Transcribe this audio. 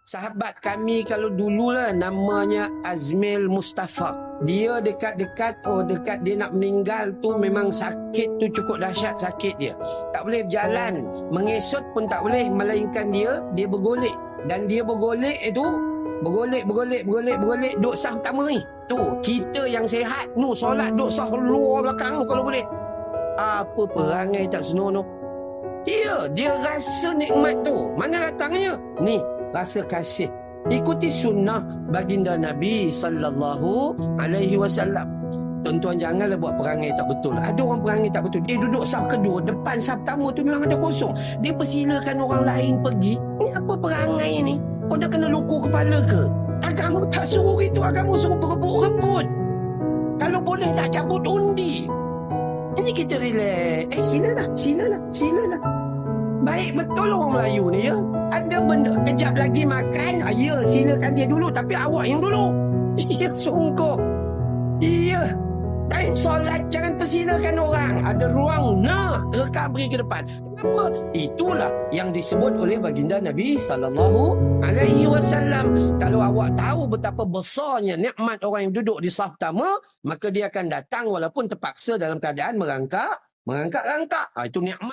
Sahabat kami kalau dululah namanya Azmil Mustafa. Dia dekat-dekat dia nak meninggal tu memang sakit tu cukup dahsyat sakit dia. Tak boleh berjalan, mengesot pun tak boleh melainkan dia bergolek. Dan dia bergolek itu bergolek duk sah pertama ni. Tu kita yang sihat nu solat duk sah luar belakang kalau boleh. Apa perangai tak senonoh. Ya, dia rasa nikmat tu. Mana datangnya? Ni, rasa kasih. Ikuti sunnah baginda Nabi sallallahu alaihi wasallam. Tuan-tuan janganlah buat perangai tak betul. Ada orang perangai tak betul. Dia duduk saf kedua, depan saf pertama tu memang ada kosong. Dia persilakan orang lain pergi. Ni apa perangai ni? Kau dah kena lukur kepala ke? Agama tak suruh itu, agama suruh berebut-rebut. Kalau boleh tak cabut undi. Ini kita relax. Silalah. Baik betul orang Melayu ni ya. Ada benda kejap lagi makan. Ya silakan dia dulu. Tapi awak yang dulu. Ya sungguh. Ya. Time solat jangan persilakan orang. Ada ruang. Nah. Rekap beri ke depan. Kenapa? Itulah yang disebut oleh baginda Nabi sallallahu alaihi wasallam. Kalau awak tahu betapa besarnya nikmat orang yang duduk di saf pertama, maka dia akan datang walaupun terpaksa dalam keadaan merangkak. Itu nikmat.